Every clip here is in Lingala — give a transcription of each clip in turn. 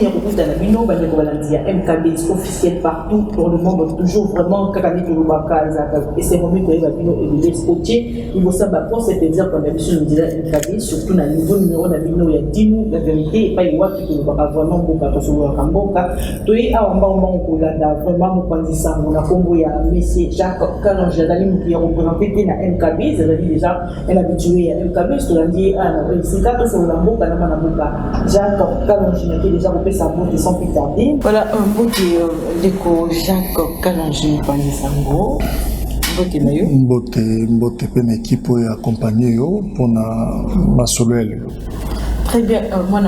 ya kukuta na bino ba ndeko balandia MKB officiel partout pour le monde toujours vraiment kakani to baka et c'est moment que ba bino et les spotier il faut ça ba pour cet exemple qu'on a vu sur le MKB surtout na niveau numéro na bino ya dimu la vérité pas y wapi to baka vraiment boka to so kamboka to yi awamba ko landa vraiment mo pandisa mon kombo ya monsieur Jacques Kalonji dali mu qui représenté na MKB c'est déjà un habitué à MKB je te l'ai dit c'est quand to so la boka na manaboka Jacques Kalonji qui déjà repé sa botte sans plus tarder voilà un bout de Jacques Kalonji Pandisango mbote pe na équipe ya accompagner yo pour na masolel. Très bien, moi,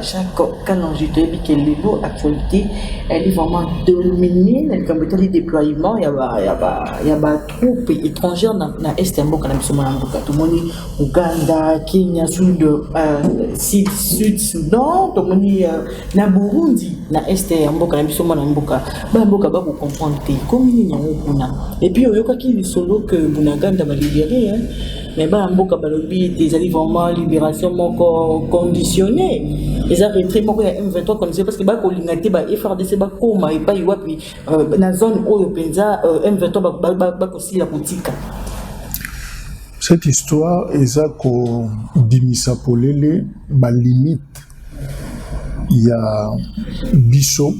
Jacques Kalonji, que niveau actualité, elle est vraiment dominée dans le déploiement. Il y a des troupes étrangères dans l'Est, tout le monde Ouganda, Kenya, Sud-Soudan, tout le monde na Burundi, na Est, vous comprendre et puis, il y a qui solo que Bunaganda va libérer. Mais mboka balobi des alliés vraiment libération conditionnée les arrêtés moko ya M23 comme c'est parce que ba ko lingate ba FRDC ba koma et pas iwapi na zone oyo penza M23 ba ko sila kotika. Cette histoire ezako bimisa polele ba limite il y a biso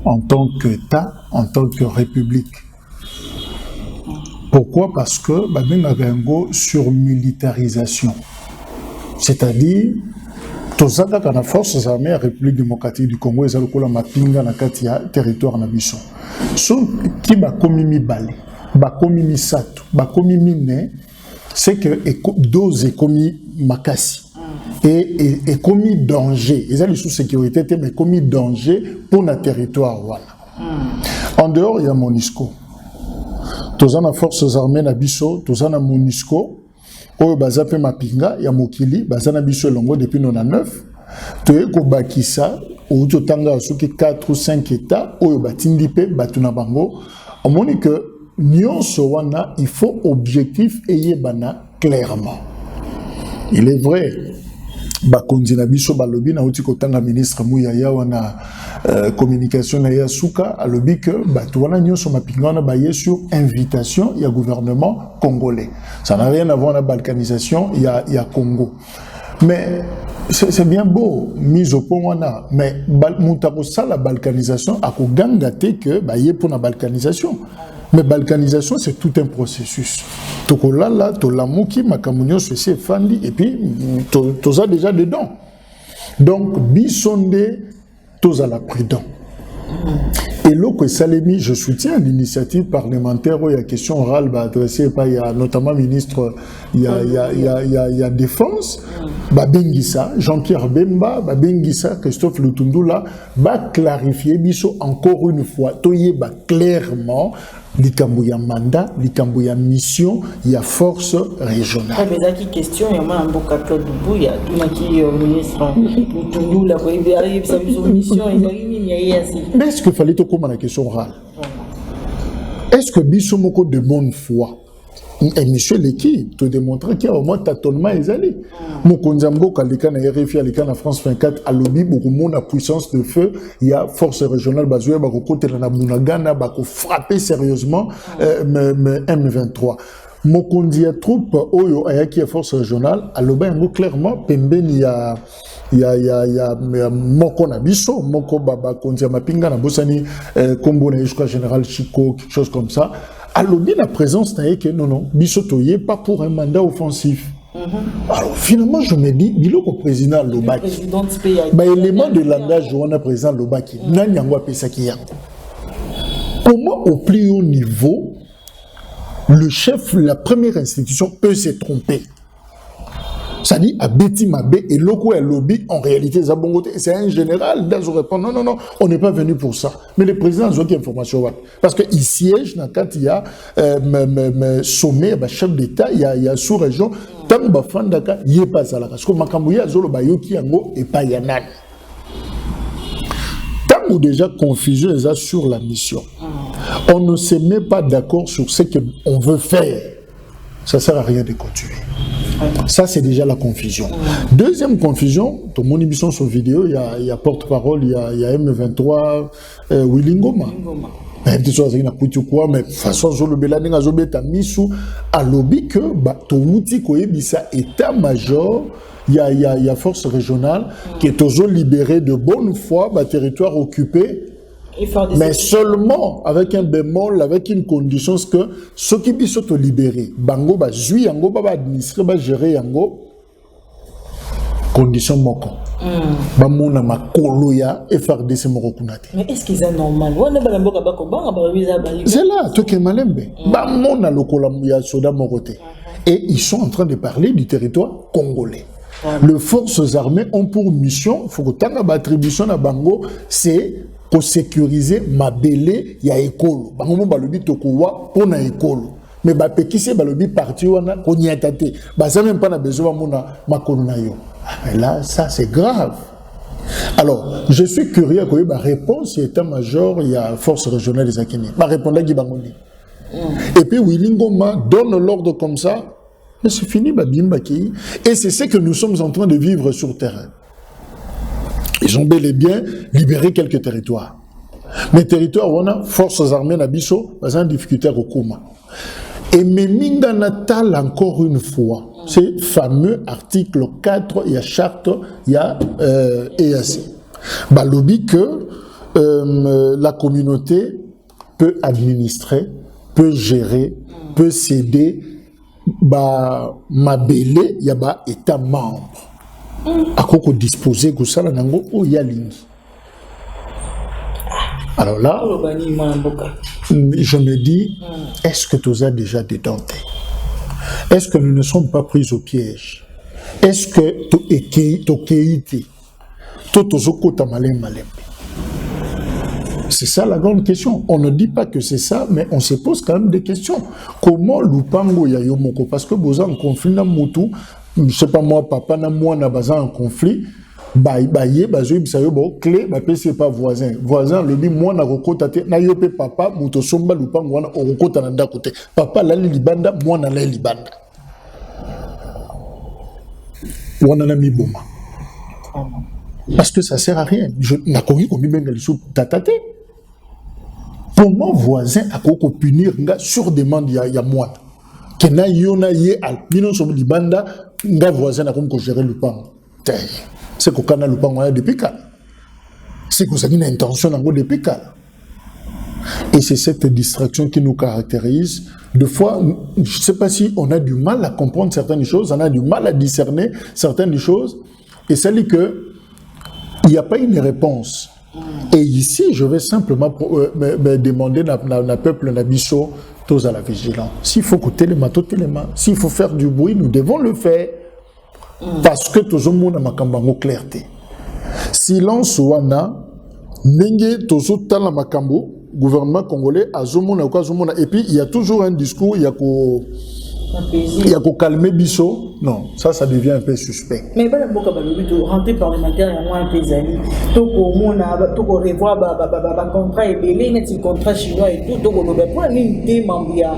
en tant qu'État, en tant que République. Pourquoi? Parce que Babin avait un go sur militarisation. C'est-à-dire, tous les gens forces armées de la République démocratique du Congo, ils ont la mapinga dans le territoire nabiso. So qui ba komi mi balé, ba komi mi sato, ba komi mi ne, c'est que dose est commis makasi. Et commis danger. Ils ont le sous-sécurité, mais commis danger pour notre territoire. Voilà. En dehors, il y a MONUSCO. Tous les forces armées na biso, tous les MONUSCO, oyo bazape mapinga ya mokili, bazana biso longo depuis 99. Toye ko bakisa, ou totanga soki 4 ou 5 états, oyo batindi pe batuna bango. On moni que nyonso wana, il faut objectif eyebana clairement. Il est vrai. Bakonzi na biso balobi na uti kotanga ministre Muyaya wana communication na ya suka alobi que bato wana nyonso mapinga wana baye sur invitation ya gouvernement congolais. Ça n'a rien à voir avec la balkanisation ya Congo. Mais c'est bien beau mise au point wana mais mutako ça la balkanisation a ko gangate que baye pour la balkanisation. Mais balkanisation, c'est tout un processus. Tokolala, tolamuki, makamunyo, c'est fandi, et puis, toza déjà dedans. Donc, bisonde, toza la prudent. Et là, que Salemi, je soutiens l'initiative parlementaire où il y a question orale adressée par notamment ministre, il y a défense, Bengissa, Jean-Pierre Bemba, Bengissa, Christophe Lutundula, va clarifier biso encore une fois, toye clairement. Likambo ya mandat, likambo ya mission, il y a force régionale. Mais qui question, il y a un boka Claude Boubou, il y a tout ministre Mutundou, la mission, mais est-ce qu'il fallait te comment la question orale? Est-ce que Bissomoko de bonne foi? Et monsieur l'équipe te démontrer qu'il y a au moins tâtonnement les allés. Mon konzambo kalika na RFI alika na France 24 à lobby beaucoup monde à puissance de feu, il y a force régionale bazoué bako côté na Munagana bako frapper sérieusement M23. Mokondi a troupe oyo ayaki a force régionale à lobby ngo clairement pembeni ya moko na biso moko baba kondia mapinga na bosani kombo na jusqu'à général Chico quelque chose comme ça. Alors, la présence n'est que non, Bissotoye, pas pour un mandat offensif. Alors, finalement, je me dis, il est président Lobaki. Élément de langage, on a président Lobaki. Comment, au plus haut niveau, le chef, la première institution peut se tromper? Ça dit, à Betty Mabé et Loko et Lobby, en réalité, c'est un général. Ils répondent, non, on n'est pas venu pour ça. Mais le président a aucune information. Parce qu'il siège quand il y a sommet, chef d'État, il y a sous-région, tant que Bafandaka, il n'y a pas ça. Parce que Makambouya, Zolo Bayoki, Yango, et pas Yanan. Tant que déjà confusion est sur la mission, on ne se met pas d'accord sur ce qu'on veut faire. Ça ne sert à rien de continuer. Ça, c'est déjà la confusion. Deuxième confusion, tout le monde a vu sur vidéo, il y a porte-parole, il y a M23, Willy Ngoma. Mais de toute façon, je le bélaning à Zobeta Missou, à lobby que, tout outil ça état-major, il y a force régionale qui est toujours libérée de bonne foi, territoire occupé. Mais seulement avec un bémol, avec une condition, c'est que ceux qui sont libérés, bango ba jui yango ba administrer ba gérer yango condition moko. Ba mona makolo ya FRDC moko kunate. Mais est-ce qu'ils sont normal? C'est là tout que malembe. Ba mona lokola ya soda mokote. Et ils sont en train de parler du territoire congolais. Les forces armées ont pour mission, faut que tanga ba attribution na bango, c'est pour sécuriser ma belé ya école. Bango balobi tokowa pona école. Mais ba pekise balobi parti wana ko nyatate. Ba ça même pas na besoin mona makolo na yo. Mais là ça c'est grave. Alors, je suis curieux à la réponse état-major, il y a force régionale des Akini. Ma répondre à Gibangoni. Et puis Willy Ngoma donne l'ordre comme ça. Et c'est fini, et c'est ce que nous sommes en train de vivre sur terrain. Ils ont bel et bien libéré quelques territoires. Mais territoires où on a forces armées Nabiso, pas en difficulté au Kuma. Et Meminga Natal, encore une fois, c'est fameux article 4, il y a charte, il y a EAC. Balobi que la communauté peut administrer, peut gérer, peut céder. Ma belé ya ba état membre akoko disposer ko sala nango o ya lingi. Alors là je me dis est-ce que tu as déjà dédenté? Est-ce que nous ne sommes pas pris au piège? Est-ce que tu c'est ça la grande question. On ne dit pas que c'est ça, mais on se pose quand même des questions. Comment Lupango ya yomoko? Parce que vous avez un conflit na mutu, je sais pas moi, papa na moi na baza un conflit, clé, c'est pas voisin. Voisin, le dit moi na rokota te, na yope papa, muto somba Lupango wana rokota na nda kote. Papa la libanda, moi na la libanda. Wana na mi boma. Parce que ça sert à rien. Je n'ai pas connu comme il tatate. Pour mon voisin, à quoi punir sur demande il y a moi. Que na yona ye al minon sur libanda, nga voisin a comme que gérer le pan. C'est que quand le pan a depuis quand. C'est que ça a une intention dans depuis quand. Et c'est cette distraction qui nous caractérise. Des fois, je ne sais pas si on a du mal à comprendre certaines choses, on a du mal à discerner certaines choses. Et c'est là que il n'y a pas une réponse. Et ici, je vais simplement demander à peuple Nabiso, tous à la vigilance. S'il faut coûter les matos, s'il faut faire du bruit, nous devons le faire. Parce que tout le monde a ma clarté. Silence wana, nenge tozo tala makambo, gouvernement congolais, azomona et puis il y a toujours un discours, il y a qu'au calmer Bisso. Non, ça devient un peu suspect. Mais il y a rentrée parlementaire, il y a un peu d'amis. Tout le revoir le contrat et le contrat chinois et tout. Pour une thème, il y a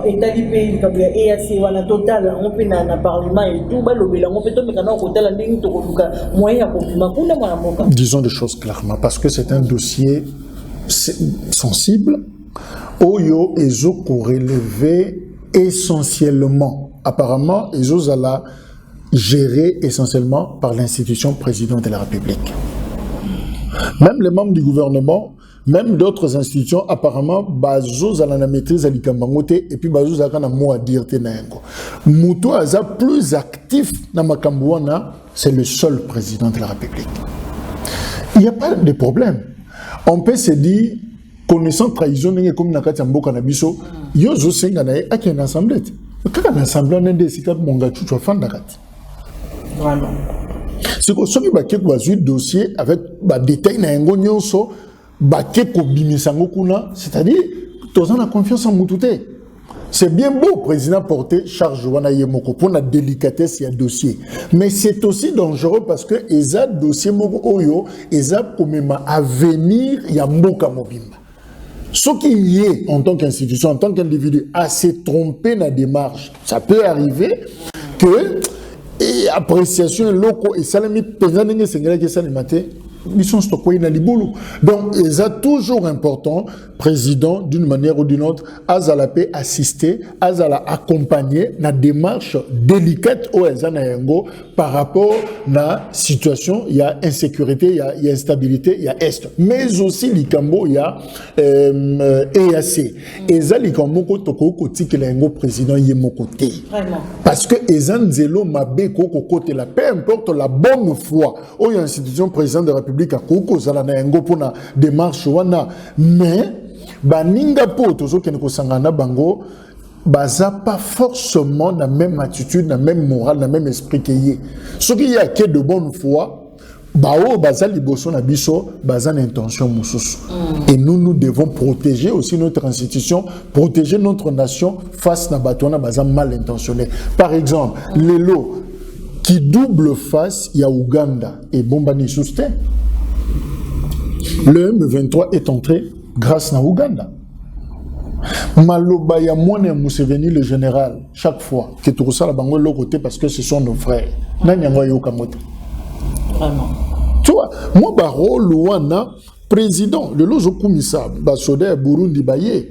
État du pays, il y a EAC, il y a total, on peut dans le parlement et tout. On peut tomber dans le moyen pour disons des choses clairement, parce que c'est un dossier sensible. Oyo et Zoko relevé essentiellement, apparemment, ils osent la gérer essentiellement par l'institution président de la République. Même les membres du gouvernement, même d'autres institutions, apparemment, ils ont la maîtrise à l'Ikambangote et puis ils ont un mot à dire. Moutou Aza plus actif dans Makambouana, c'est le seul président de la République. Il n'y a pas de problème. On peut se dire, connaissant trahison comme nakati mboka na biso yo zo senga na a une assemblée kaka na assemblée ndé sika monga chucho fanda kati vraiment c'est que soki ba keko bazui dossier avec ba détail na ngo nyonso ba keko bimisango kuna c'est-à-dire tous la confiance en mututé. C'est bien beau président porter charge wana yemoko pour la délicatesse ya dossier, mais c'est aussi dangereux parce que eza dossier moko oyo eza komema avenir ya mboka mobimba. Ce qui est, en tant qu'institution, en tant qu'individu, à se tromper dans la démarche, ça peut arriver que et appréciation locaux et salami pesant que c'est que ça les maté ils sont stockés dans les boulots. Donc c'est toujours important président d'une manière ou d'une autre à la paix assister à la accompagner dans démarche délicate au Ezanayango par rapport à la situation il y a insécurité il y a instabilité il y a est mais aussi likambo il y a EAC et ça likambo ko toko koti que le président y est mon côté parce que ezanzelo mabe ko côté la peu importe la bonne foi au institution président de la République à koko zala na yango pour na démarche wana mais baninga po tozo ke ko sangana bango baza pas forcément la même attitude la même morale la même esprit que yé ce qui y a que de bonne foi bao baza liboso na biso baza na intention mususu et nous devons protéger aussi notre institution protéger notre nation face na batona baza mal intentionné par exemple les lots qui double face il y a Ouganda et Bombani Souste le M23 est entré grâce à Ouganda. Maloba ya Mouane Museveni le général chaque fois que tout ça la bango l'autre côté parce que ce sont nos frères. Nanyangwa yo kamote. Vraiment. Tu vois, moi baro Luana président le lozo kumisa ba soda Burundi baye.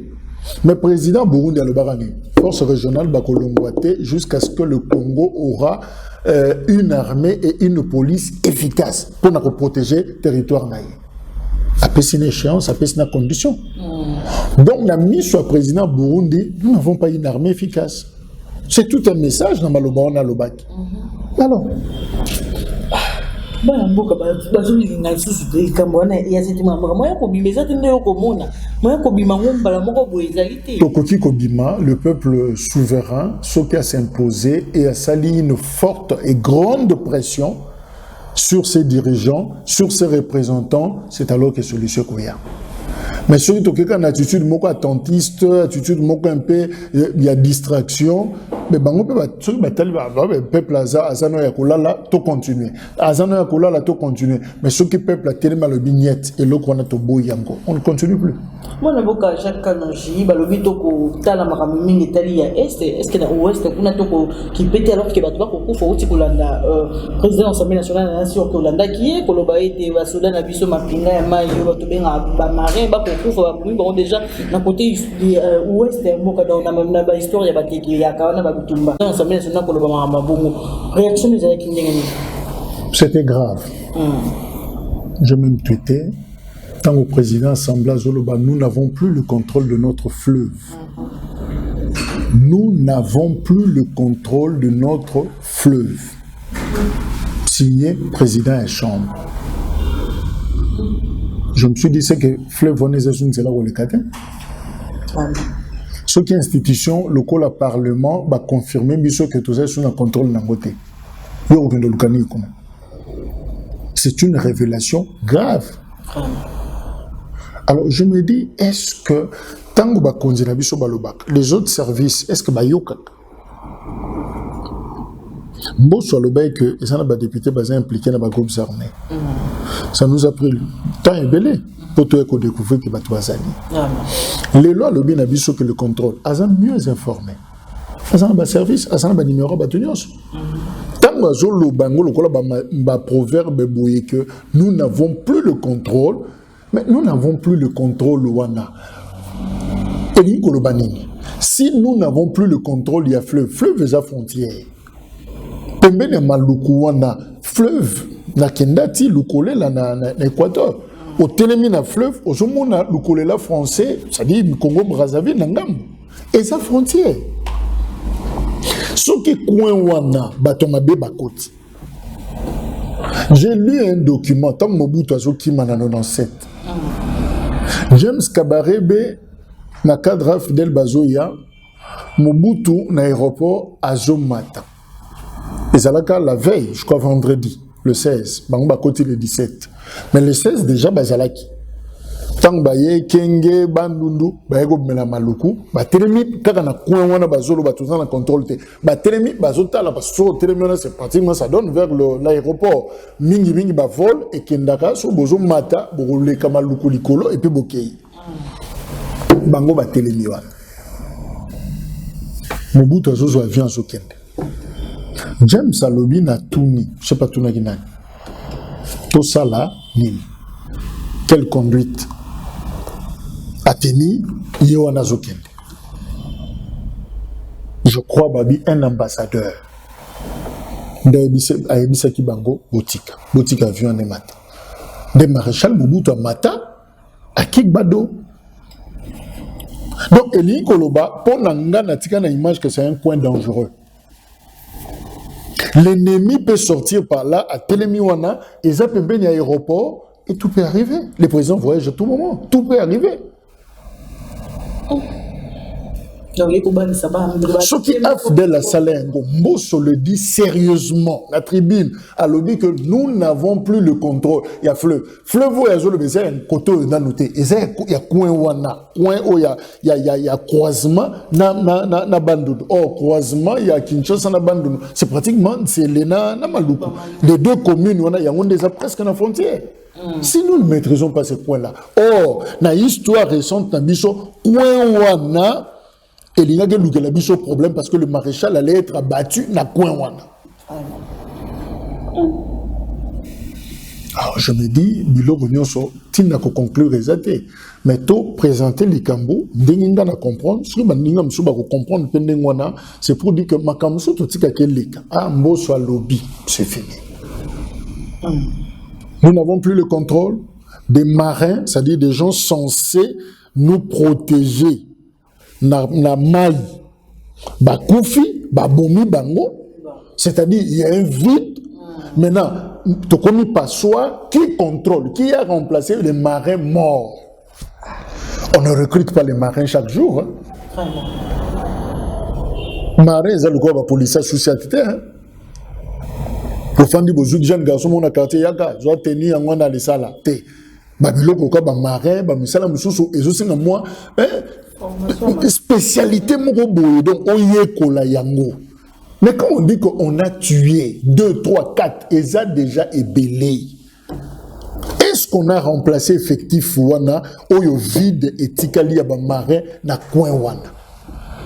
Mais président Burundi a le barani. Force régionale bakolongwate jusqu'à ce que le Congo aura une armée et une police efficace pour nous protéger le territoire naïe. Après une échéance, après une condition. Donc, la mise sur le président Burundi, nous n'avons pas une armée efficace. C'est tout un message dans Maloba, on a le bac. Alors. Tokoti Kobima, le peuple souverain, ce qui a s'imposé et a sali une forte et grande pression sur ses dirigeants, sur ses représentants, c'est alors que solution qu'il y a. Mais surtout qu'il y a une attitude moko attentiste, attitude moko un peu, il y a distraction. Mais bango peut peuple azano ya kolala to continuer. Azano ya kolala to continuer. Mais ce qui peuple a tellement le bignette et l'autre on a to boyango. On ne continue plus. Moi na boka Jacques Kanonji balobi to ko tala makamimi ngetali ya est que na ouest kuna to ko qui pète alors que batwa ko kufa uti kolanda président de l'Assemblée nationale na nation ko landa qui est koloba ete ba soda na biso mapinga ya mai yo bato benga ba marin ba ko kufa ba bon déjà na côté ouest mboka na ba histoire ya bateki ya kawana ba bitumba dans l'Assemblée nationale koloba mabongo réaction des avec ndengeni. C'était grave. Je même tweeté tant au président Sambla Zoloba, nous n'avons plus le contrôle de notre fleuve. Nous n'avons plus le contrôle de notre fleuve. Signé président et chambre. Je me suis dit, c'est que fleuve on est là où le catin. Ce qui est institution, le col à parlement va confirmer que tout ça sous le contrôle d'un côté. C'est une révélation grave. Alors je me dis, est-ce que tant que les autres services, est-ce que bayokak bon soit le bail que les députés sont impliqués dans les groupes armés. Ça nous a pris temps et belé pour tout découvrir que les lois le bien abisso que le contrôle, elles sont mieux informés. Elles ont un service, elles ont un numéro batunios. Tant que le bango le proverbe que nous n'avons plus le contrôle. Mais nous n'avons plus le contrôle Wana. Si nous n'avons plus le contrôle, il y a fleuve. Fleuve est à frontière. Pembene maluku Wana. Fleuve. Na kendati lukole la na Équateur. Au télémi na fleuve, au sommet na lukole la français, c'est-à-dire Congo Brazzaville nangam. Et sa frontière. Ce qui est coin Wana, batomabe bakoti. J'ai lu un document, tant que Mobutu Azokima en 97. James Kabarebe, na cadre Fidel Bazoya, Mobutu na aéroport Azomata. Et ça la veille, je crois vendredi, le 16, Bangba côté le 17. Mais le 16 déjà, Bazalaki. Tant baye kenge bandundu bayego mela maluku ba telemi kaka na coin wana bazolo batuzana na contrôle te ba telemi bazota la baso telemi na c'est pratiquement ça donne vers l'aéroport mingi ba vol et kendaka so bozo mata bogole kamaluku likolo et puis bokei bango ba telemi wana Mobutu azozo avion zo kende James alobi na tuni, je sais pas tuna kinani. Tout ça là, nini. Quelle conduite a tenu Yohana Zokende. Je crois babi un ambassadeur. D'aïbisa Kibango, Botika avion en mata. De maréchal Mobutu Mata, à Kikbado. Donc, Eli Koloba, pour Nanga, n'a na image que c'est un coin dangereux. L'ennemi peut sortir par là, à Telemiwana, et ça peut venir à l'aéroport, et tout peut arriver. Les présidents voyagent à tout moment, tout peut arriver. Ce qui a fait la salle, Mbosso le dit sérieusement, la tribune a le dit que nous n'avons plus le contrôle. Il y a fleuve. Fleuve, il y a un côté dans le thé. Il y a coin où il y a croisement, na bandou. Or, croisement, il y a Kinshasa, na bandou. C'est pratiquement, c'est l'ENA, na Maluku. Les deux communes, il y a déjà presque la frontière. Si nous ne maîtrisons pas ce point-là. Or, dans l'histoire récente, dans Bisso, coin wana, et il y a un problème parce que le maréchal allait être abattu dans coin wana. Alors je me dis, Bilo Gonyoso, tu n'as qu'à conclure exactement. Mais tout présenter les cambos, n'inga na comprendre, si n'inga msuba ko comprendre pendengwana, c'est pour dire que ma kamso tout tika kelika, ah mbo soit lobby, c'est fini. Nous n'avons plus le contrôle des marins, c'est-à-dire des gens censés nous protéger. Na Mali, ba Koufi, ba Bomi Bango, c'est-à-dire il y a un vide. Maintenant, tu connais pas soi qui contrôle, qui a remplacé les marins morts. On ne recrute pas les marins chaque jour. Hein. Marins, ils ont le quoi, la police a souci à terre. Pour faire des beaux jeunes garçons, mon quartier, yaka, je dois tenir en dans les salles. Babylone, pourquoi, ba marin, ba misala, mususu, et je sais moi, spécialité Morobo, donc on y est kola yango. Mais quand on dit qu'on a tué 2, 3, 4, et ça déjà ébélé, est-ce qu'on a remplacé effectif wana oyo vide et tikali ya ba marin na coin wana?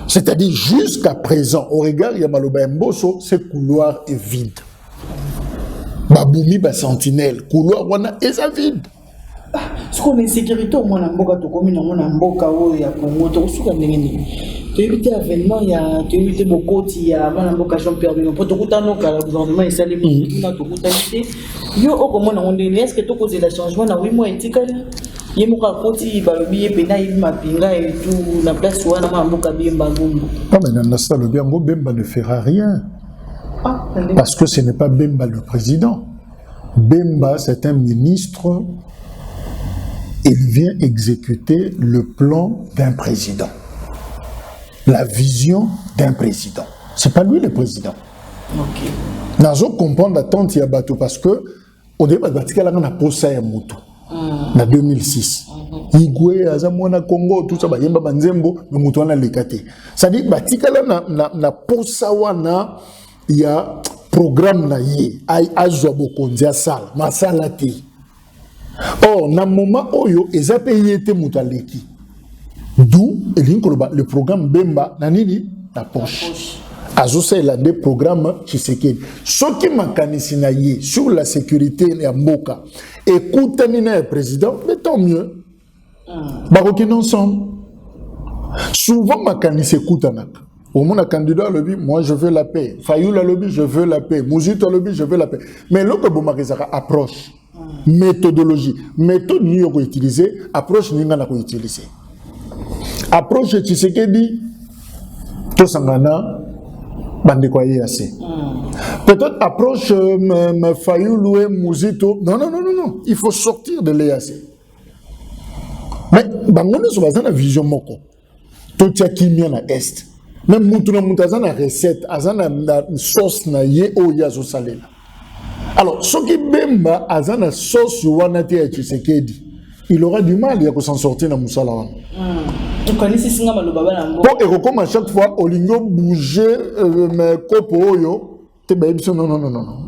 C'est-à-dire jusqu'à présent, au regard ya maloba mboso, ce couloir est vide. Baboumi ba sentinelle, couloir wana est vide. Ce qu'on est sécurité au moins mboka to commune na mboka o ya Congo to suka ndengeni to éviter avènement ya to éviter bokoti ya mana mboka champ perdu pour to kutano ka gouvernement esali na to kutalite yo o comment na ndeni est-ce que to cause la changement na 8 mois etikali ye moka koti balobi ye pena yi mapinga et tout na place wana ma mboka bemba ngombo. Non mais dans ça le bien Bemba ne fera rien. Parce que ce n'est pas Bemba le président. Bemba c'est un ministre. Il vient exécuter le plan d'un président. La vision d'un président. Ce n'est pas lui le président. Ok. Nous avons compris l'attente de bateau parce que au début, il y a un poste à Moutou. En 2006. Igwe, Azamona, Congo, tout ça, Yemba Banzembo, mais Moutou a l'écaté. C'est-à-dire que na poste il y a programme na yé, ay azobo kondia sal, ma salati. Or, dans le moment où ils ont payé les moutaleki, d'où le programme Bemba, la poche. Azosa il a des programmes Tshisekedi. Ce qui m'a canisinaïe sur la sécurité et Mboka, écoute le président, mais tant mieux. Baroquin ensemble. Souvent, ma canisé écoute au moins, un candidat le dit, moi je veux la paix. Fayoul le dit, je veux la paix. Mouzito le dit, je veux la paix. Mais l'autre Boumarizara approche. Méthodologie. Méthode nous avons utilisé, approche nous avons utilisé. Approche Tshisekedi, tout sangana, bande quoi assez. Peut-être approche Fayoul Mouzito. Non. Il faut sortir de l'EAC. Mais, bangono sur la vision moko. Tout y a qui vient à est. Même Moutouna Moutazana recette, Azana sauce na ye o yazo salé. Alors, ce qui Bemba Azana sauce wanate à Tshisekedi, il aura du mal à s'en sortir dans Moussala. Donc, on ici singa malobaba na mbo. Bon, et comme à chaque fois, Olingo bouger mes copo yo, te baïbso non.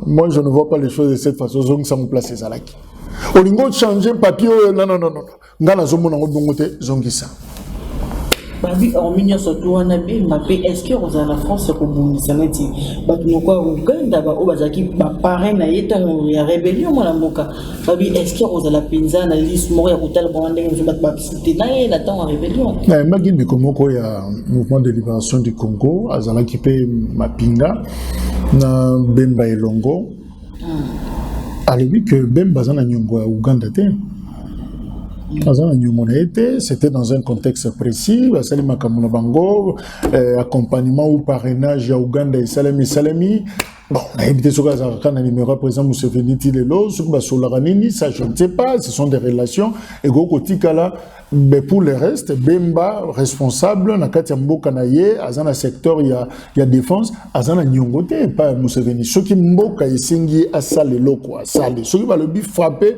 Moi, je ne vois pas les choses de cette façon. Zong ça me place les alaki. Olingo changer papier non. Ngana zomo na ngobongote zongisa. Babi en mignon surtout on a bien mappé est-ce que on a la France pour bon ça n'a dit bah nous quoi Ouganda bah au bazaki bah pareil na yeta on ya rébellion mon amoka babi est-ce que on a la pinza na liste mort ya kotal bon ndenge zo bat c'était na ye na temps en rébellion mais magine comme quoi il y a mouvement de libération du Congo azala qui peut mapinga na Bemba Elongo alors que Bemba zana nyongo ya Uganda te. C'était dans un contexte précis, accompagnement ou parrainage à Ouganda et Salami. Bon, on a évité ce cas numéro présent, Museveni Tilelo, ça je ne sais pas, ce sont des relations. Et mais pour le reste, Bemba, responsable, na Katia Mboka naye, azana secteur, il y a défense, azana nyongote, pas Museveni. Ceux qui Mboka isingi asale loko, asale. Ceux qui va le bif frapper,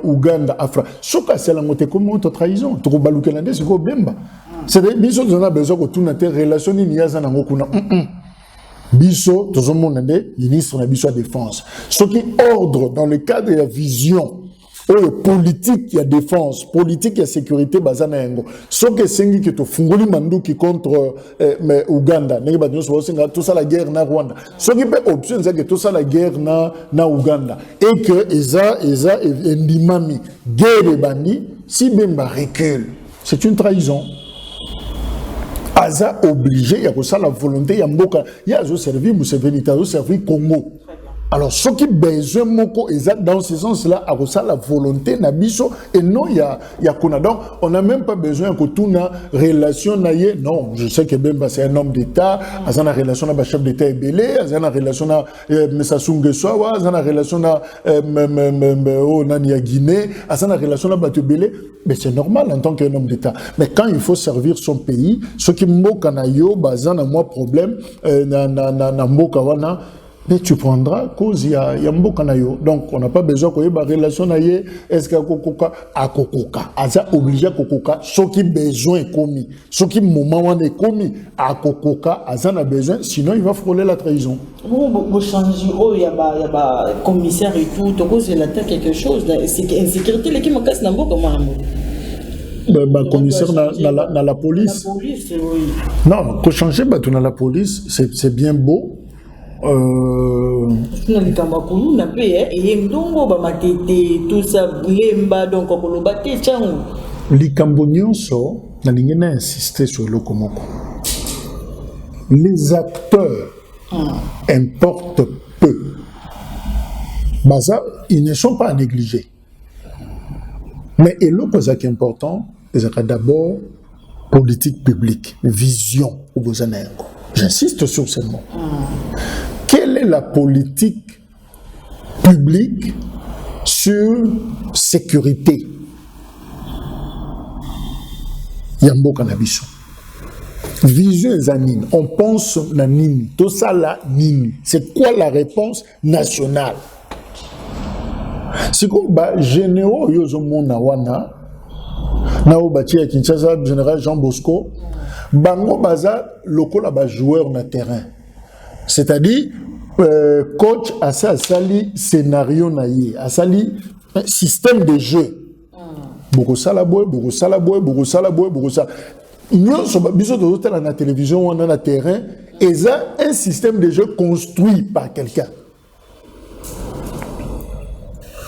Ouganda, Afra. Ceux qui asale ngote comme autre trahison. Tout baloukelande, c'est quoi Bemba? C'est-à-dire, biso, on a besoin que tout notre relation, ni yazana ngokuna. Biso, tout le monde a ministre de la défense. Ce qui ordre dans le cadre de la vision, politique, il y a défense, politique, il y a sécurité, bazana yango. Ce qui est singi qui te fungoli mandu qui contre Ouganda, tout ça la guerre na Rwanda. Ce qui est option, c'est que tout ça la guerre na Ouganda. Et que Eza Ndimami, guerre bani, si Bemba recule, c'est une trahison. Aza obligé, il y a ça la volonté, il y a Mboka, il y a servi Museveni, il y a servi Congo. Alors, ce qui besoin moko exact dans ce sens-là, a ça la volonté nabiso et non il y a kuna. Donc, on n'a même pas besoin que tout na relation naie. Non, je sais que Bemba c'est un homme d'État, a ça na relation na chef d'État ebelé, a ça na relation na Messassou Swawa, a ça na relation na nani ya Guinée, a ça na relation na Batubele. Mais c'est normal en tant qu'un homme d'État. Mais quand il faut servir son pays, ce qui mboka na yo, bazan a moi problème na mboka wana. Mais tu prendras cause il y a mboka na yo. Donc on n'a pas besoin que ba relation na ye est-ce que kokoka a kokoka aza obligé kokoka ce qui besoin commis ce qui moment on est commis a kokoka aza na besoin sinon il va frôler la trahison. Bon changer il y a commissaire et tout to cause la tête quelque chose c'est insécurité les qui me casse na mboka moi. Commissaire dans la police. La police oui. Non, pour changer dans la police c'est bien beau. Likambo nyonso na lingena insister sur le komoko. Les acteurs importent peu. Baza, ils ne sont pas à négliger. Mais et l'autre qui est important, c'est d'abord politique publique, vision au besoin. J'insiste sur ce mot. Quelle est la politique publique sur sécurité? Yambo Kanabiso. Vision Zanine. On pense na nini. Tout ça là, nini. C'est quoi la réponse nationale? C'est quoi, généraux Yozomona Wana, Nao Batia Kinshasa, général Jean Bosco, Bango Baza, local joueur na terrain. C'est-à-dire, coach a ça, sali scénario naïe, a sali système de jeu. Beaucoup salaboy, beaucoup salaboy, beaucoup salaboy, beaucoup ça. Nous sommes besoin de l'hôtel à la télévision, on a un terrain, et ça, un système de jeu construit par quelqu'un.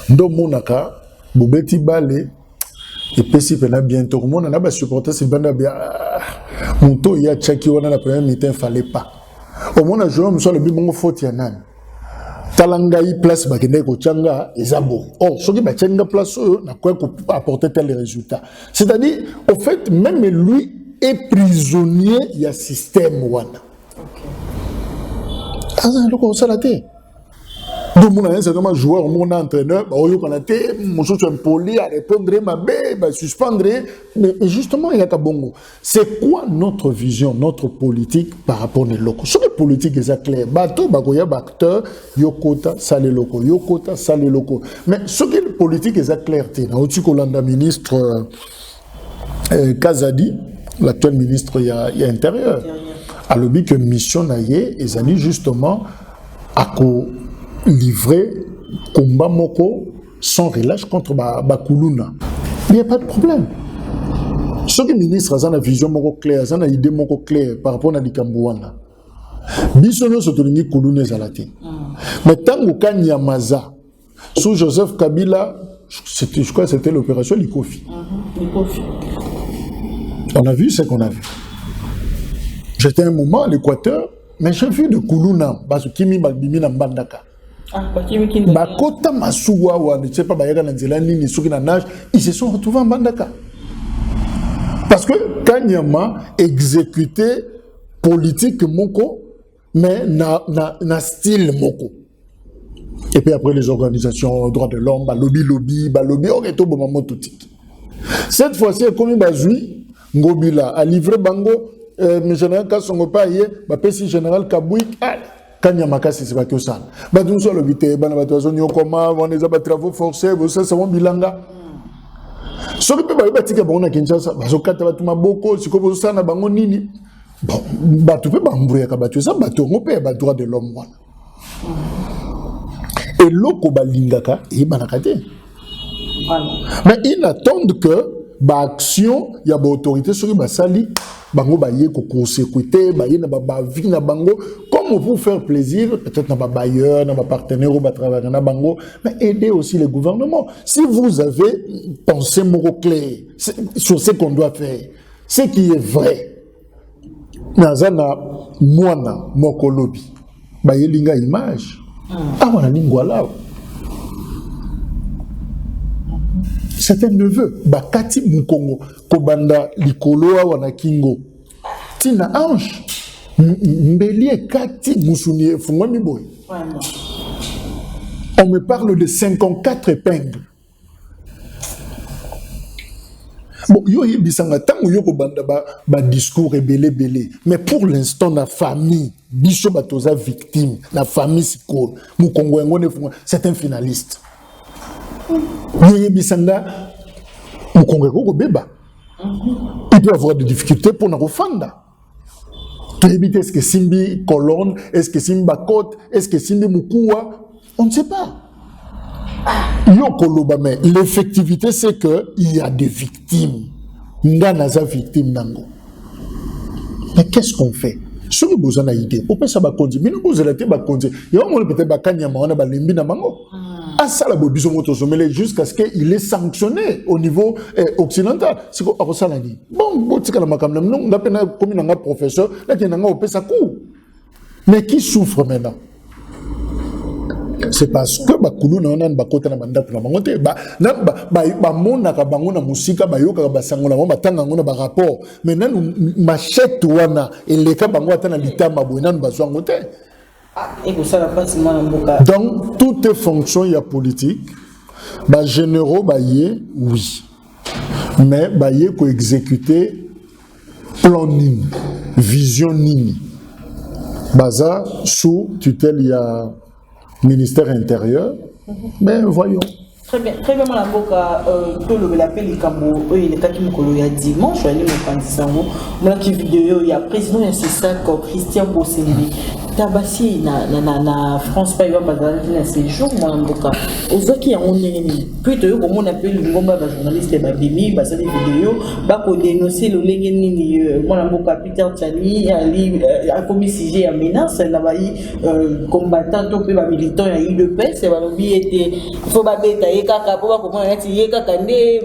Donc, mon aka, Boubeti Balé, et Pessi Pena bientôt, on a supporté ces bandes bien. Mon taux, il y a Tchaki, on a la première mi-temps, il ne fallait pas. Au moins, je me suis dit, bon, faut y aller. Talangaï place, Bakendeko Tchanga, et Zabo. Oh, ce qui est Tchanga place, n'a quoi apporter tel résultat. C'est-à-dire, au fait, même lui est prisonnier, il y a système, wana. Ah, donc, ça l'a été. Donc, mon un certain joueur, mon entraîneur, mon chose impoli à répondre, ma suspendre. Mais justement, il y a Kabongo. C'est quoi notre vision, notre politique par rapport aux locaux? Sur les politiques, c'est clair. Bateau, bagoya, acteur, yokota, sale locaux, yokota, sale locaux. Mais sur les politiques, c'est clair. Au-dessus, Kolanda, ministre Kazadi, l'actuel ministre, il y a intérieur. À l'objet que mission naïe, ils allaient justement à livrer combat moko sans relâche contre Bakuluna. Il n'y a pas de problème. Ce que le ministre a une vision claire, a une idée claire par rapport à l'Ikambouana. Bisono sotolingi Kouloune Zalati. Mais tant que Nyamaza, sous Joseph Kabila, je crois que c'était l'opération Likofi. On a vu ce qu'on a vu. J'étais un moment à l'Équateur, mais j'ai vu de Koulouna, parce que Kimi Balbimi na Mbandaka. Bakota Masuwa, je ne sais pas, ils se sont retrouvés en Mbandaka. Parce que Kanyama exécutait politique Moko, mais na style Moko. Et puis après les organisations droits de l'homme, lobby, on est au moment tout. Cette fois-ci, comme Bazui, Ngobila a livré Bango, mais général Kassongo Paye, Pesi général Kabouik, Kanyama Kassi, c'est pas que ça. Badou sur le vité, Banabatoison Yokoma, on les a travaux forcés, vous savez, c'est mon bilanga. Ce qui peut être que bon, à Kinshasa, Bazokata Batuma Boko, si vous savez, Bango Nini. Bon, tu peux bambouiller Kabatou, ça, Batou, on peut avoir droit de l'homme. Et l'oko balingaka, et banakate. Mais ils attendent que l'action, il y a une autorité sur le Basali, bango baye ko consécuté, baye na ba vie na bango, comme pour faire plaisir, peut-être na ba bailleur, na ba partenaire ou ba travailler na bango, mais aider aussi le gouvernement. Si vous avez pensé mot clair sur ce qu'on doit faire, ce qui est vrai, nazana mwana mokolobi, baye linga image. C'est un neveu. Bakati Mukongo, Kobanda Likoloa Wanakingo. Tina Ange, Mbélié Kati Moussounie Fungwami Boy. On me parle de 54 épingles. Bon, yo bisanga tango yo ko banda ba discours belé. Mais pour l'instant la famille biso batoza victime, la famille siko Mukongo ngone c'est un finaliste. Yo bisanga Mukongo ko beba. Il peut avoir des difficultés pour na refanda. Tu éviter est-ce que Simbi colonne, est-ce que Simba côte, est-ce que Simbi Mukua, on ne sait pas. L'effectivité, c'est qu'il y a des victimes. Nganaza victime nango. Mais qu'est-ce qu'on fait? Si nous avons une idée, on peut savoir qu'on dit, mais nous avons une idée, il y a peut-être un kanyama, on a un limbi na mango. À ça, la bobiso motosomele jusqu'à ce qu'il est sanctionné au niveau occidental. C'est quoi ça l'a dit? Bon, tu sais la makam nam non, on a comme un professeur, là qui n'a pas opé sa cour. Mais qui souffre maintenant? C'est parce que bakulu na ona bakota na mandato na bangote ba mona ka bango na musika ba yoka ba sangola ba tanga ngona ba rapport maintenant machette wana eleka bango atana litama bo nanu bazwa ngote et que ça la passe moi en boka. Donc toutes les fonctions ya politique ba généraux ba yé oui mais ba yé ko exécuter plan nini vision nini baza sous tutelle ya ministère intérieur, mais voyons. Très bien, mon avocat, tout le l'appel il cambo, il est à qui me a dimanche, je vais aller me candidat. Moi qui vidéo, il y a président et c'est ça Christian Bosseli. Tabassi na France pas y va pas dans ces jours mon avocat. Aux autres qui ont une plutôt comme on appelle le ngomba ba journaliste ba bimi ba ça des vidéos ba ko dénoncer le lengeni mon avocat Peter Tchani ali a commis sujet à menace là ba combattant to pe ba militant ya UDPS c'est ba lobi était il faut ba beta kaka po ba comment ati ye kaka nde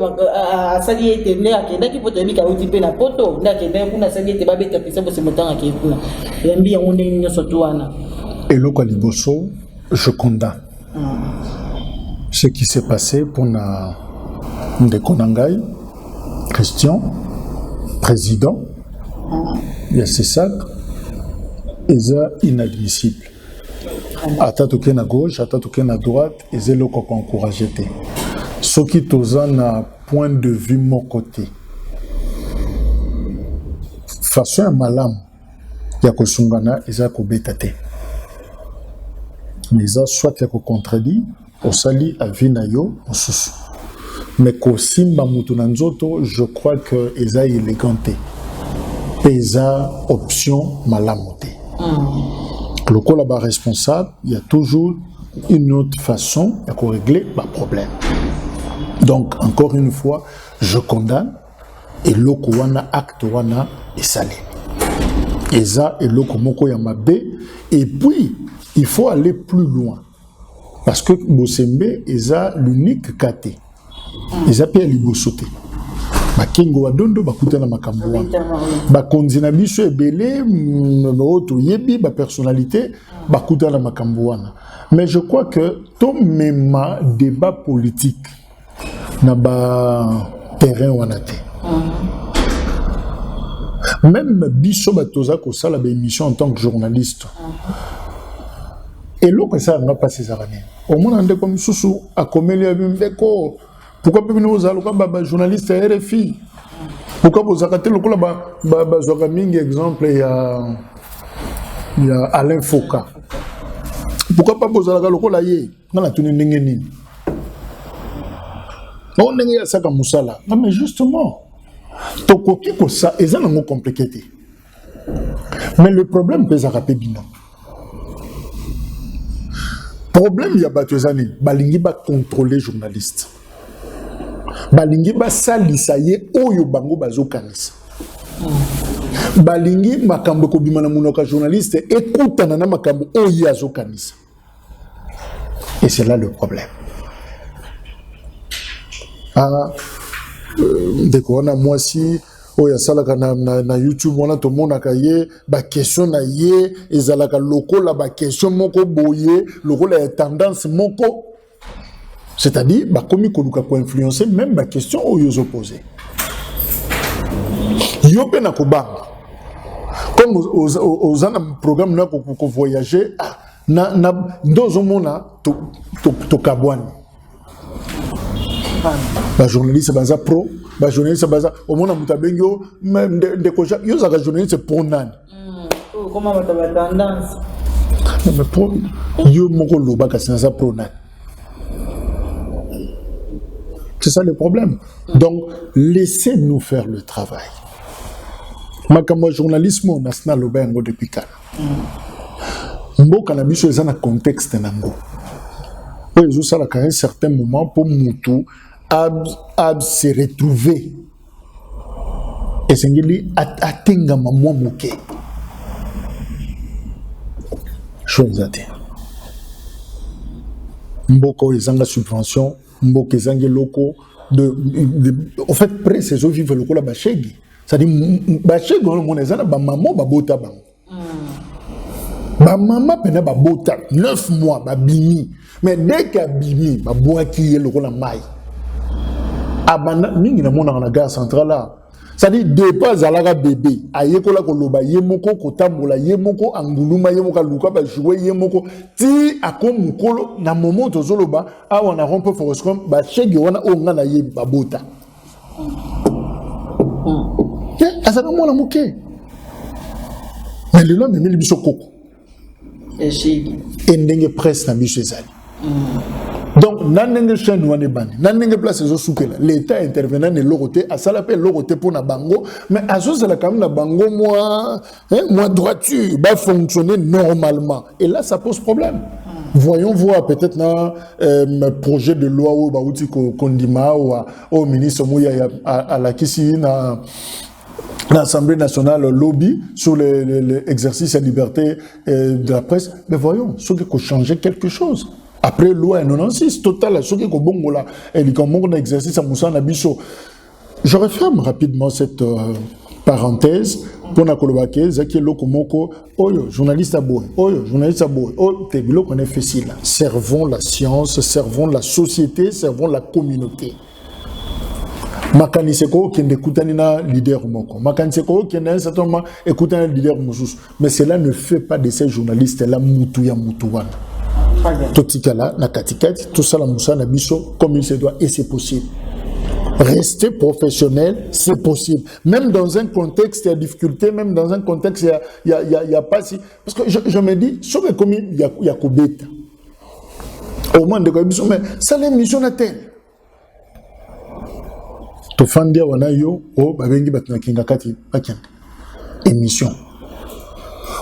asali était né akenda ki poto bika uti pe na poto ndakenda kuna sali était ba beta pesa bo se motanga ki kuna yambi ya ngone nyoso tuana. Et le Kaliboso, je condamne ce qui s'est passé pour Ndekonangai, Christian, président, il y a ces sacs, et c'est inadmissible. Atatoke na gauche, atatoke na droite, et c'est le qu'on encourage. Ce qui est un point de vue mon côté. Façon un malam, il y a que sungana, et ça betate. Mais ça, soit il y a que contredit, au sali à vinayo, au sous. Mais qu'au simba mutunanzoto, je crois que ça est éléganté. Et ça, option malamoté. Le coup là-bas responsable, il y a toujours une autre façon de régler le problème. Donc, encore une fois, je condamne et loko wana acte wana et salé. Et ça et loko moko ya mabe. Et puis il faut aller plus loin parce que Bosembe est l'unique kate. Ils appellent les bosoté. Bakingo wadondo bakuta na makambo wana. Bakonzi na biso ebele no yebi ba personnalité bakuta na makambo wana. Mais je crois que tout même débat politique na ba terrain wana te. Même biso batoza ko sala ba émission en tant que journaliste. Et l'autre ça n'a pas ces années. Au moins ande comme susu a komeli abimdeko. Pourquoi pas nous allons pas journaliste RFI? Pourquoi vous arrêtez le coup là-bas? Exemple, il y a Alain Foucault. Pourquoi pas vous arrêtez le coup là-bas? On a tout le monde. On a ça comme ça là. Non mais justement, ton coquille comme ça, ils ont un mot compliqué. Mais le problème c'est ça rappelle bien. Problème il y a battu années, balingi ba contrôler journaliste. Balingi ba salisa ye oyo bango bazo kanisa. Balingi makambo ko bimana munoka journaliste écoutana na makambo oyo azo kanisa. Et c'est là le problème. Dès qu'on a moi si oyo salaka na YouTube on a tout monde akaye ba question na ye ezalaka loko la ba question moko boye loko la tendance moko. C'est-à-dire, comme il peut influencer même ma question aux opposés. Yopé na kobanga. Comme aux programme là pour voyager, dans un monde to kabouane. La journaliste baza pro, la journaliste baza au monde mutabengo même de koja yo za journaliste pour nan. Comment on a tendance? Mais pour yo moko loba ka ça pro nan. C'est ça le problème. Donc, laissez-nous faire le travail. Makamo journalisme national au bengo depuis quand? Mboka na biso eza na contexte nango. Oui, je sais qu'à un certain moment pour Moutou ab se retrouver. Et c'est ngeli atenga mamwa moke. Chose à dire. Mboka ezanga subvention. Mboka zange loko en fait près ces eaux vivent loko la bachegi c'est-à-dire bachegi on mon ezana ba maman ba bota ba maman pena ba bota 9 mois ba bimi mais dès que bimi ba boaki loko la mai abana mingi na mona na gare centrale là c'est-à-dire dépasse alaga bébé ayekola koloba yemoko kotambola yemoko anguluma yemoka luka ba jouer yemoko ti akomukolo na moment tozoloba a on a rompe foroscom ba chegi wana o ngana ye babota asaka mona muke mais le nom même biso koko et chegi endenge presse na biso ezali donc nanenge chaîne wana bani nanenge place zo soukela l'état intervenant ne loroté à ça l'appelle loroté pour na bango mais à ça la quand même na bango moi droiture va fonctionner normalement et là ça pose problème. Voyons voir peut-être dans projet de loi ou bauti kondima ou au ministre Mouya à la kisi na l'Assemblée nationale lobby sur l'exercice et la liberté de la presse mais voyons ce qu'il faut changer quelque chose. Après loi 96 total ce qui est bongola et le Congo exercice à Moussa Nabiso. Je referme rapidement cette parenthèse pour na kolobake zaki lokomoko oyo journaliste aboy oh tebilo connaît facile. Servons la science, servons la société, servons la communauté. Makaniseko qui n'écoutani na leader moko. Makaniseko qui n'a un certain moment écoutani leader mosus. Mais cela ne fait pas de ces journalistes là mutuya mutuwana. Totikala, Nakatikati, tout ça la moussa nabiso comme il se doit et c'est possible. Rester professionnel, c'est possible. Même dans un contexte, il y a difficulté, même dans un contexte, il y a pas si. Parce que je me dis, sur le commis, il y a Koubeta. Au moins de Koubeta, mais ça l'émission à tel. Tofandia wanayo, oh, babengi batna kingakati, bakian. Émission.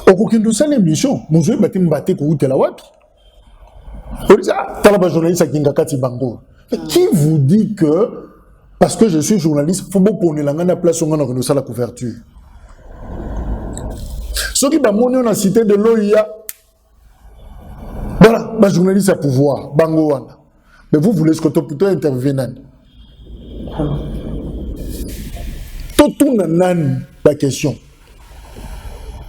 Au kokindo ça l'émission, mouzoui batim baté koutela wapi. Qui vous dit que parce que je suis journaliste, il faut que la place où on a la couverture. Ceux qui ont cité de l'OIA, voilà, les journalistes à pouvoir, Bangoana. Mais vous voulez ce que tu plutôt intervenir. Tout la question.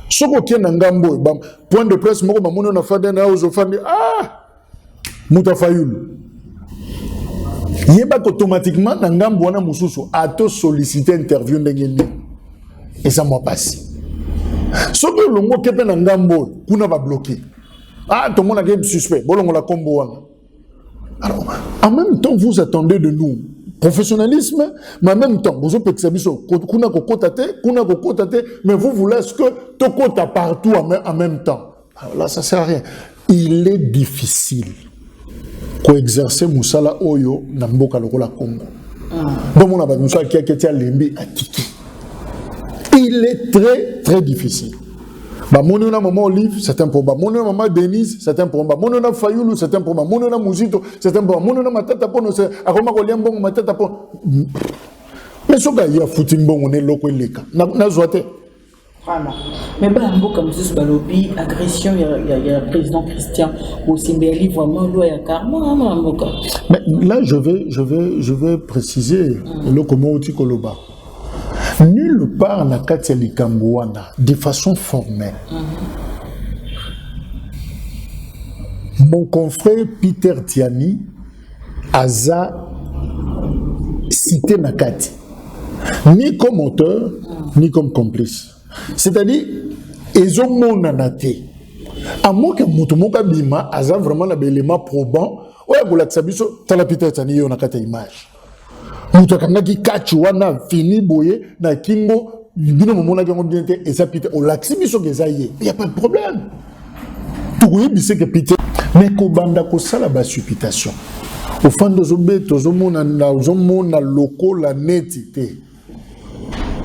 Ce qui est Nangambo, point de presse, moi, on a fait un house of famille. Ah! Moutafayul. Il y a automatiquement Nangambo, on a Moussoussou, à te solliciter interview d'Engeni. Et ça m'a passé. Ce que le mot qui est Nangambo, qu'on a bloqué. Ah, tout le monde a été suspect. Bon, on l'a combo. Alors, en même temps, vous attendez de nous professionnalisme, mais en même temps, vous avez mais vous voulez ce que tout compte partout en même temps. Alors là, ça ne sert à rien. Il est difficile d'exercer Moussala Oyo dans Mboka Lokola Congo. Donc, on a besoin de quelqu'un qui a Tiki. Il est très, très difficile. Mon nom maman Olive, c'est un problème. Mon nom maman Denise, c'est un problème. Mon nom Fayoulou, c'est un problème. Mon nom Mouzito, c'est un problème. Mon nom Matata Pono, c'est Aroma Goliambon, Matata Pono. Mais ce gars, il y a Foutimbo, on est loco leka. N'a zoité. Vraiment. Mais ben, comme ça, balobi, agression, il y a le président Christian Osimbeli, vraiment, il y a karma, mais là, je vais préciser le comment outil Koloba. Nulle part na Katia Likambouana, de façon formelle. Mon confrère Peter Tiani a cité Nakati, ni comme auteur, ni comme complice. C'est-à-dire, ils ont mon anaté. À moins que Moutomoka Bima a vraiment l'élément probant, ouais, vous l'avez sabiso, t'as la Peter Tiani, on a quatre images. Moutokamaki Kachuana, fini boye, na Kingo, bino momona qui ont bien été, et ça Peter, au laxibiso il n'y a pas de problème. Tout le monde sait que Peter, mais Kobanda Kosala bas supputation. Au fond de Zobé, Tozomona, na loko, la netité.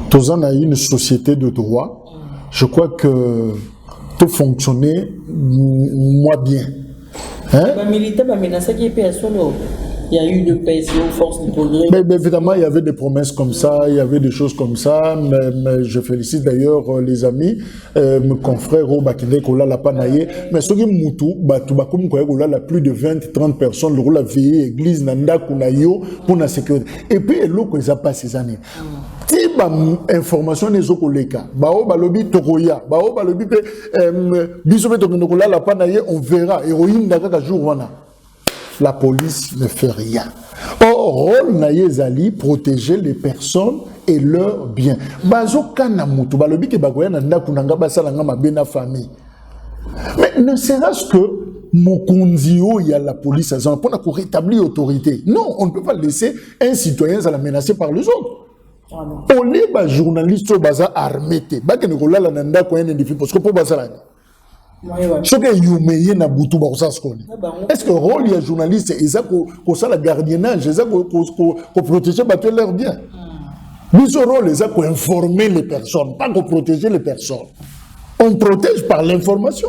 Tozan a une société de droit. Je crois que tout fonctionnait moins bien. Hein? Militaire, il y a eu de paix aux forces du progrès. Mais évidemment, il y avait des promesses comme ça, il y avait des choses comme ça. Mais je félicite d'ailleurs les amis, mes confrères au Bakinde, Kola la Panaye. Mais ce qui est moutou, Batubakum Kola la plus de 20-30 personnes, le rôle la veillée, église, Nanda, Kunayo, pour la sécurité. Et puis, l'eau, ils ont pas ces années. Si information des Okoleka, Bao Balobi Tokoya, Bao Balobi Bisobe Tokola la Panaye, on verra. Héroïne Naka Jourwana. La police ne fait rien. Or, rôle naïezali, protéger les personnes et leurs biens. Bazo kanamutu, balobi ke bagoya nanda kunanga basalanga mabena famille. Mais ne serait-ce que Mokunzio, il y a la police, pour rétablir l'autorité. Non, on ne peut pas laisser un citoyen la menacer par les autres. On les journalistes baza armés. Bake ne kola la nanda koyen individu parce que pour basalani. Ce que vous na butu ba est-ce que le rôle des journalistes est ça pour ça la gardiennage, c'est ça pour protéger leurs biens. Notre rôle est ça pour informer les personnes, pas pour protéger les personnes. On protège par l'information.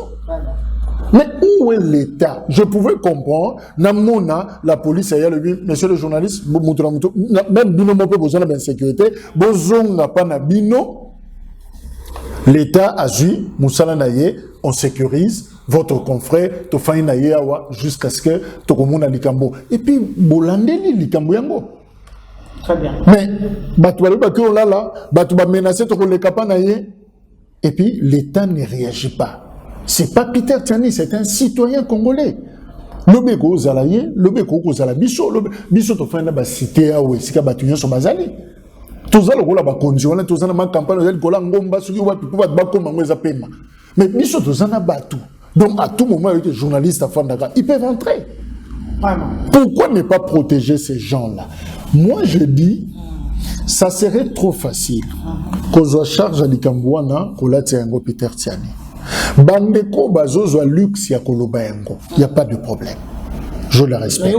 Mais où est l'État? Je pouvais comprendre, namona la police a le monsieur le journaliste, même bino mo peut besoin d'insécurité, besoin n'a pas na bino. L'État a dit, Moussala Naye, on sécurise votre confrère, Tofaï Naye jusqu'à ce que Tokomona Likambo. Et puis, Bolandeli Likambo Yango. Très bien. Mais, Batoualo Bakio Lala, Batouba menacé Tokolekapa Naye. Et puis, l'État ne réagit pas. C'est pas Peter Tiani, c'est un citoyen congolais. Lobeko Zalaye, Lobeko Zalabiso, Biso Tofaï Naba cité à Ouessika Batouyon Sobazali. Tous les gens qui conditionné, tous les gens qui campagne, tous les gens qui mais ils sont tous en abattu. Donc à tout moment, les journalistes à Fandaka, ils peuvent entrer. Pourquoi ne pas protéger ces gens-là? Moi, je dis, ça serait trop facile qu'on soit charge à l'Ikambouana, qu'on l'a tiengo Peter Tiani. Bandeko bazozo à luxe ya kolobaengo. Il n'y a pas de problème. Je le respecte.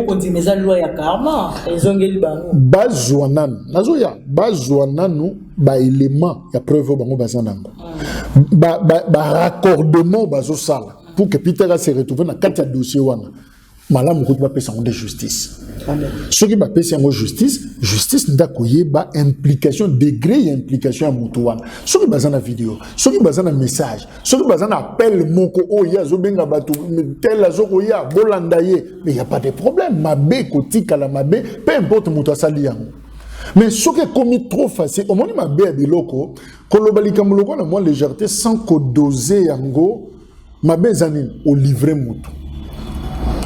Bazouananu, ba élément, il y a preuve bango bazanango. Ba raccordement bazosala pour que Peter se retrouve dans quatre dossiers wana. malamu ko ba pesa de justice. Ce qui va pesa en justice, justice ndakoye ba implication degré implication à mutuana. Ce qui bazana vidéo, ce qui bazana message, ce qui bazana appel moko o ya zo benga batu tel azoko ya bolandaye, mais il y a pas de problème, mabe kotika la mabe, peu importe mutu sali yango. Mais ce qui est commis trop facile, au moins ma bé de loko, kolobalika muloko na moi légèreté sans ko doser yango, ma bé zanine au livrer mutu.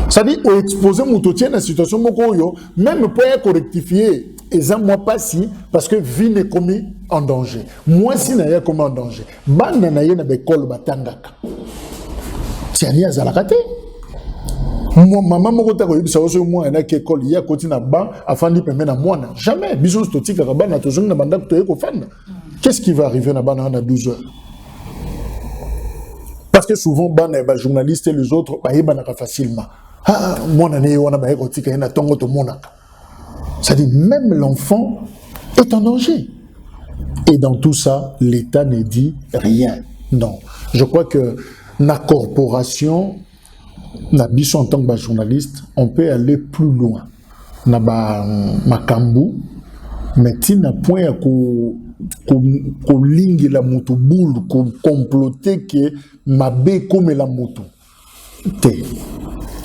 C'est-à-dire, au exposer mutu tient la situation moko yo, même pour être rectifier, et ça moi pas si, parce que vie n'est commis en danger. Moi si n'a pas commis en danger. Ban na ye na be kolo batangaka. Tiani azalakate. Moi, maman moko ta ko yebisa so moi na ke école ya koti na ban afin de permettre na mwana. Jamais biso stotika ka ban na tozongi na banda ko ko fanda. Qu'est-ce qui va arriver na ban na 12 heures? Parce que souvent ban na journalistes et les autres ba yebanaka facilement. Ah mwana ne wana ba ko tika na tongo to monaka. C'est-à-dire même l'enfant est en danger. Et dans tout ça, l'État ne dit rien. Non. Je crois que la corporation na biso en tant que journaliste, on peut aller plus loin. Na ba makambu, mais tina point à ko lingi la moto boule, ko comploter que mabe comme la moto.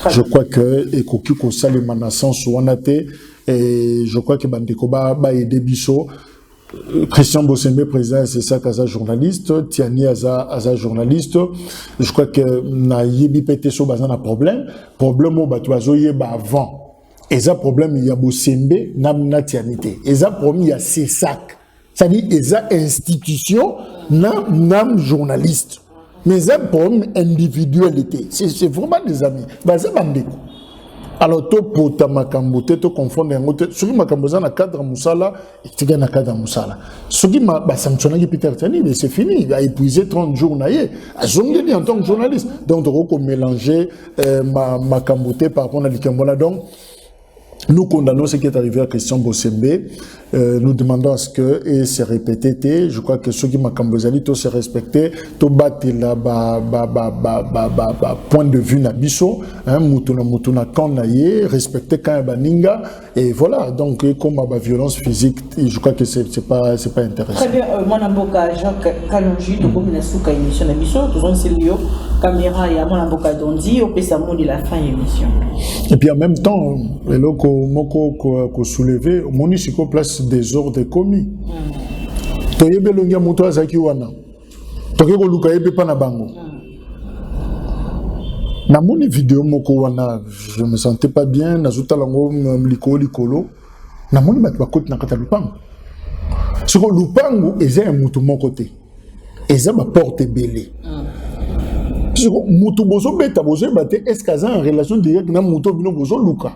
Je crois que ekoki ko salima na sens wanate et je crois que bandeko ba aider biso. Christian Bossembe, président, c'est ça, Kaza journaliste, Tiani Aza journaliste. Je crois que na yebi pété so bazan a problème au batuazo yeba avant. Et ça problème il y a Bossembe na Tianité. Et ça problème il y a CESAC. C'est-à-dire et ça institution nam journaliste. Mais ça problème individualité. C'est vraiment des amis. Baza bandeko. Alors, to pota makambo te to confondre yango te soki makambo za na cadre musala etika na cadre musala soki ba sanctionner Peter Tani mais c'est fini il a épuisé 30 jours na ye azongeli en tant que journaliste donc on mélanger makambo te par rapport à likambola donc nous condamnons ce qui est arrivé à Christian Bossembe. Nous demandons à ce que, et c'est répété, je crois que ceux qui m'ont tout se respecter, tout battre là, point de vue nabiso, mutuna kanaye, respecter quand baninga, et voilà, donc, comme la violence physique, je crois que c'est pas intéressant. Très bien, mon amboka, Jacques Kalonji, tout comme la souka émission nabiso, tout on s'est caméra et à mon amboka dondi, au pesamo de la fin émission. Et puis en même temps, le loco moko ko soulever moni siko place des ordres commis to yebe longia moto azaki wana to ke ko luka yebe pa na bango na moni vidéo moko wana je me sentais pas bien nazuta lango likolo na moni bat ba côté na kata lupango siko lupango eza moto moko te eza ba porte belé mutu bozo beta bozo bate est-ce qu'aza en relation directe na mutu bino bozo luka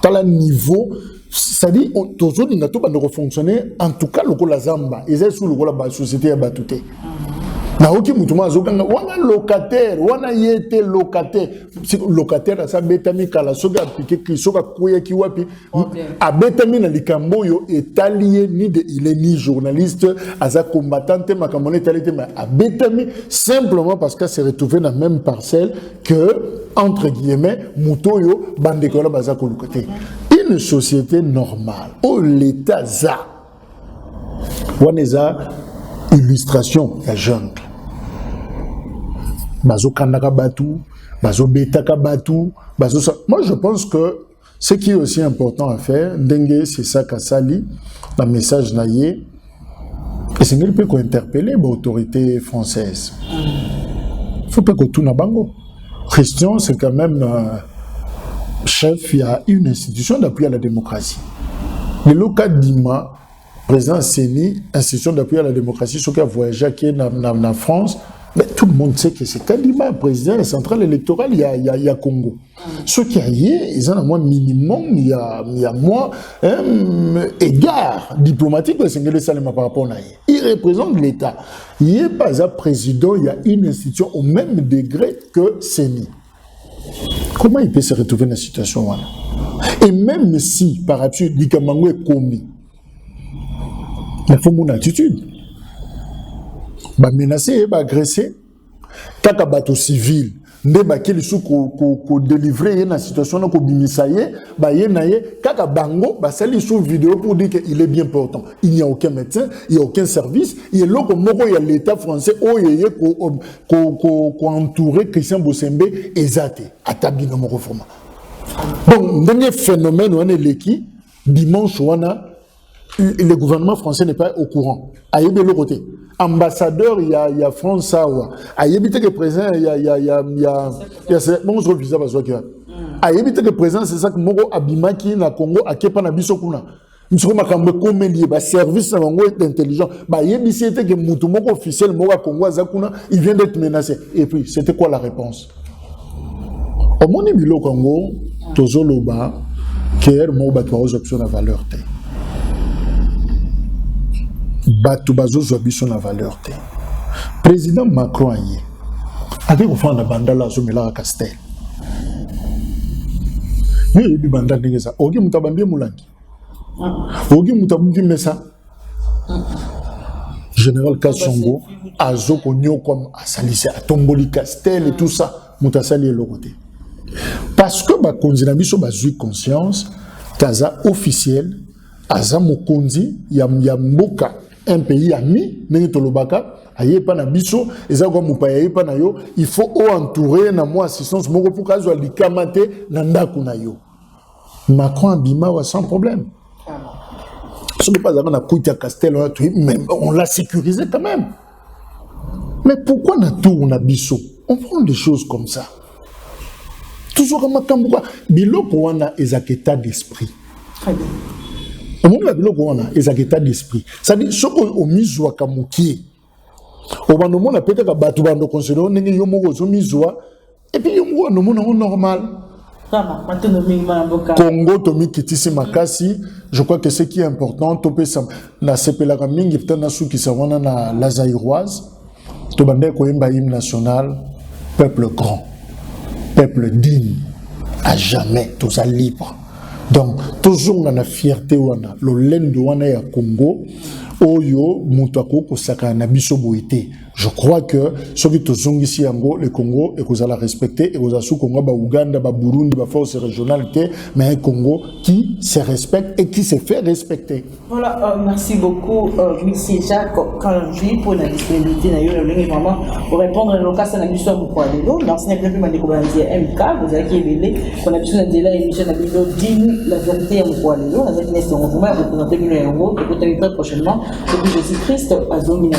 tala niveau c'est-à-dire toujours ninga to bando fonctionner en tout cas lokola zamba eza sous lokola ba société ya batute na oki mutu mazo kanga wana locataire wana yete locataire asa betami kala soga appliquer ki soga koya ki wapi abetami na likambo yo etalié ni de il est ni journaliste asa combattante makamone talite mais abetami simplement parce qu'elle s'est retrouvée dans la même parcelle que entre guillemets mutoyo bandekola baza ko lukate une société normale où l'état za waneza illustration ya jungle bazo kanaka batu bazo betaka batu bazo moi je pense que ce qui est aussi important à faire dengue c'est ça kasali la message naie et c'est qu'il peut interpeller l'autorité française faut pas que tout na bango Christian c'est quand même chef il y a une institution d'appui à la démocratie le local d'Ima président Séni, institution d'appui à la démocratie, ce qui a voyagé en France, mais tout le monde sait que c'est Kadima, président de la centrale électorale, il y a Congo. Ce qui a ils ont un moins minimum, il y a moins égard diplomatique de Sénégal Salema par rapport à il représente l'État. Il n'est pas un président, il y a une institution au même degré que Séni. Comment il peut se retrouver dans la situation là? Et même si, par exemple, Dikamango est commis, il faut mon attitude. Bah menacer, bah agresser. Kaka bateau civil, nde bakeli su ko délivrer na situation na ko bimisaye ba ye na ye kaka bango ba sali sous vidéo pour dire que il est bien portant. Il n'y a aucun médecin, il n'y a aucun service, il y a loko moko ya l'état français oyeye ko entourer Christian Bosembe ezate atabino moko forma. Donc dernier phénomène on est leki dimanche wana le gouvernement français n'est pas au courant. Aïe de l'autre côté. Ambassadeur, il y a France Sawa. Aïe que présent, il y a bon je visa parce que aïe que présent c'est ça que moko abimaki na Congo akepa na biso kuna. Nous makambe comme lié ba service na bango intelligent. Ba yebisi était que mutu moko officiel moko Congo azakuna, il vient d'être menacé. Et puis c'était quoi la réponse? Au moni bilo Congo, tozoloba que mo ba trois options à valeur té. Batu bazo biso na valeur te. Président Macron aye. Avec au fond na bandala zo mela Castel. Ni bi bandala ngeza. Ogi mutabambie mulangi. Ogi mutabuki mesa. Général Kassongo azo konyo comme asalise atomboli Castel et tout ça mutasali le côté. Parce que ba konzina biso bazui conscience kaza officiel aza mokonzi ya mboka un pays ami nenge tolobaka aye pa na biso eza kwa mupaya ye pa na yo il faut entourer na moi assistance moko pour kazo likamate na ndako na yo. Macron abima wa sans problème. Ce n'est pas na kuita Castel même on l'a sécurisé quand même. Mais pourquoi na tour na biso on prend des choses comme ça toujours comme makambo biloko wana ezaketa d'esprit. Très bien. On a biloko wana ezaketa d'esprit. Ça dit soko o mizwa kamuki. O bando mona peut-être batu bando considérer ndenge yo moko zo mizwa et puis yo moko no mona normal. Congo tomi kitisi makasi, je crois que ce qui est important to pesa na sepelaka mingi peut na suki sa wana na la Zaïroise to bande ko yemba hymne national peuple grand, peuple digne à jamais tous à libre. Donc toujours on a fierté wana lo lendo wana ya Congo oyo mutako ko saka na biso boité. Je crois que ceux qui tozongisi yango le Congo et que la respecter et que sous Congo ba Ouganda ba Burundi ba force régionale mais un Congo qui se respecte et qui se fait respecter. Voilà, merci beaucoup monsieur Jacques Kalanji pour la disponibilité vraiment pour répondre à l'occasion de l'histoire du poids de l'eau. Merci à plus de MK, vous avez qui est qu'on a besoin de la émission de vidéo dit la vérité au poids de l'eau. Avec une estimation, vous représentez le héros, peut-être prochainement, c'est que Jésus-Christ a zominé.